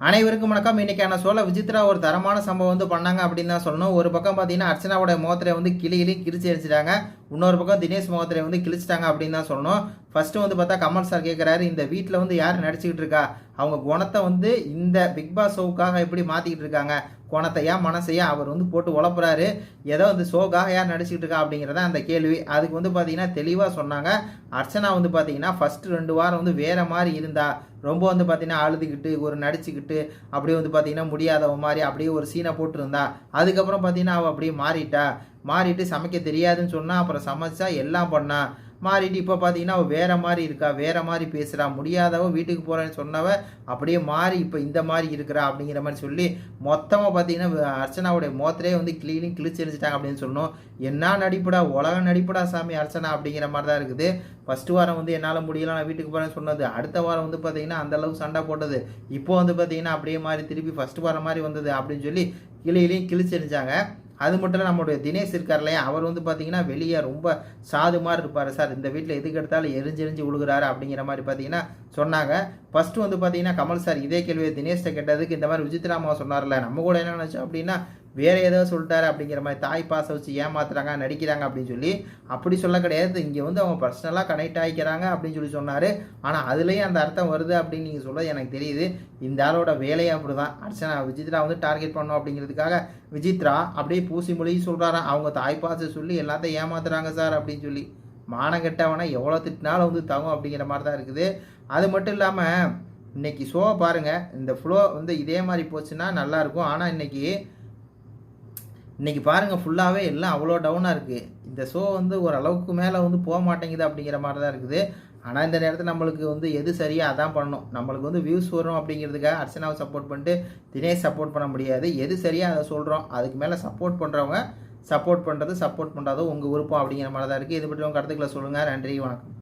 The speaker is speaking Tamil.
அனைவருக்கும் வணக்கம். இன்னைக்கான ஷோல விசித்ரா ஒரு தரமான சம்பவம் பண்ணாங்க அப்படின்னு தான் சொல்லணும். ஒரு பக்கம் பார்த்தீங்கன்னா அர்ச்சனாவோட முகத்திரை கிளி கிழிச்சு அடிச்சிட்டாங்க. இன்னொரு பக்கம் தினேஷ் முகத்திரை கிழிச்சிட்டாங்க அப்படின்னு தான் சொல்லணும். ஃபர்ஸ்ட் பார்த்தா கமல் சார் கேட்குறாரு, இந்த வீட்டில் யார் நடிச்சுக்கிட்டு இருக்கா, அவங்க குணத்தை இந்த பிக் பாஸ் ஷோவுக்காக எப்படி மாற்றிக்கிட்டு இருக்காங்க, குணத்தையா மனசையா அவர் போட்டு உழப்புறாரு. ஏதோ ஷோக்காக யார் நடிச்சுக்கிட்டு இருக்கா அப்படிங்கிறத அந்த கேள்வி. அதுக்கு பார்த்தீங்கன்னா தெளிவாக சொன்னாங்க. அர்ச்சனா பார்த்தீங்கன்னா ஃபர்ஸ்ட் 2 வாரம் வேற மாதிரி இருந்தா, ரொம்ப பார்த்தீங்கன்னா அழுதுகிட்டு ஒரு நடிச்சுக்கிட்டு அப்படியே பார்த்தீங்கன்னா முடியாதவ மாதிரி அப்படியே ஒரு சீனை போட்டுருந்தா. அதுக்கப்புறம் பார்த்தீங்கன்னா அவள் அப்படியே மாறிட்டு சமைக்க தெரியாதுன்னு சொன்னா, அப்புறம் சமைச்சா எல்லாம் பண்ணா. மாறிட்டு இப்போ பார்த்தீங்கன்னா அவள் வேற மாதிரி இருக்கா, வேற மாதிரி பேசுகிறா, முடியாதவ வீட்டுக்கு போகிறேன்னு சொன்னவ அப்படியே மாறி இப்போ இந்த மாதிரி இருக்கிறா அப்படிங்கிற மாதிரி சொல்லி மொத்தமாக பார்த்தீங்கன்னா அர்ச்சனாவுடைய மோத்திரே கிழிச்சு எரிஞ்சிட்டாங்க அப்படின்னு சொல்லணும். என்ன நடிப்புடா, உலக நடிப்புடா சாமி அர்ச்சனா அப்படிங்கிற மாதிரி தான் இருக்குது. ஃபர்ஸ்ட் வாரம் என்னால் முடியல நான் வீட்டுக்கு போகிறேன்னு சொன்னது, அடுத்த வாரம் பார்த்தீங்கன்னா அந்தளவுக்கு சண்டை போட்டது, இப்போ பார்த்தீங்கன்னா அப்படியே மாதிரி திருப்பி ஃபர்ஸ்ட் வாரம் மாதிரி வந்தது அப்படின்னு சொல்லி கிழிச்சு எரிஞ்சாங்க. அது மட்டும் இல்லை, நம்மளுடைய தினேஷ் இருக்கார் இல்லையா, அவர் பார்த்தீங்கன்னா வெளியே ரொம்ப சாது மாதிரி இருப்பார் சார், இந்த வீட்டில் எதுக்கு எடுத்தாலும் எரிஞ்சு விழுகிறாரு அப்படிங்கிற மாதிரி பார்த்தீங்கன்னா சொன்னாங்க. ஃபர்ஸ்ட் பார்த்தீங்கன்னா கமல் சார் இதே கேள்வியை தினேஷ்ட கேட்டதுக்கு இந்த மாதிரி விசித்ராமா சொன்னார்ல, நம்ம கூட என்ன நினச்சோம் அப்படின்னா வேற ஏதோ சொல்லிட்டாரு அப்படிங்கிற மாதிரி, தாய் பாசம் வச்சு ஏமாத்துறாங்க நடிக்கிறாங்க அப்படின்னு சொல்லி அப்படி சொல்ல கிடையாது. இங்கே அவங்க பர்சனலாக கனெக்ட் ஆகிக்கிறாங்க அப்படின்னு சொல்லி சொன்னார். ஆனால் அதுலேயும் அந்த அர்த்தம் வருது அப்படின்னு நீங்கள் சொல்கிறது எனக்கு தெரியுது. இந்த ஆளோட வேலையை அப்படி தான். அர்ச்சனா விசித்ரா டார்கெட் பண்ணோம் அப்படிங்கிறதுக்காக விசித்ரா அப்படியே பூசி மொழி சொல்கிறாராம், அவங்க தாய் பாசம் சொல்லி எல்லாத்தையும் ஏமாத்துறாங்க சார் அப்படின்னு சொல்லி. மானம் கெட்டவனா எவ்வளோ திட்டினாலும் தகும் அப்படிங்கிற மாதிரி தான் இருக்குது. அது மட்டும் இல்லாமல் இன்னைக்கு ஷோவை பாருங்கள், இந்த ஃப்ளோ இதே மாதிரி போச்சுன்னா நல்லாயிருக்கும். ஆனால் இன்னைக்கு பாருங்கள் ஃபுல்லாகவே எல்லாம் அவ்வளோ டவுனாக இருக்குது. இந்த ஷோ ஓரளவுக்கு மேலே போக மாட்டேங்குது அப்படிங்கிற மாதிரி தான் இருக்குது. ஆனால் இந்த நேரத்தில் நம்மளுக்கு எது சரியாக அதான் பண்ணணும். நம்மளுக்கு வியூஸ் வரும் அப்படிங்கிறதுக்காக அர்ச்சனாவை சப்போர்ட் பண்ணிட்டு தினேஷ் சப்போர்ட் பண்ண முடியாது. எது சரியாக அதை சொல்கிறோம், அதுக்கு மேலே சப்போர்ட் பண்ணுறவங்க சப்போர்ட் பண்ணுறது, சப்போர்ட் பண்ணுறதும் உங்கள் விருப்பம் அப்படிங்கிற மாதிரி தான் இருக்குது. இது பற்றி உங்கள் கருத்துக்களை சொல்லுங்கள். நன்றி, வணக்கம்.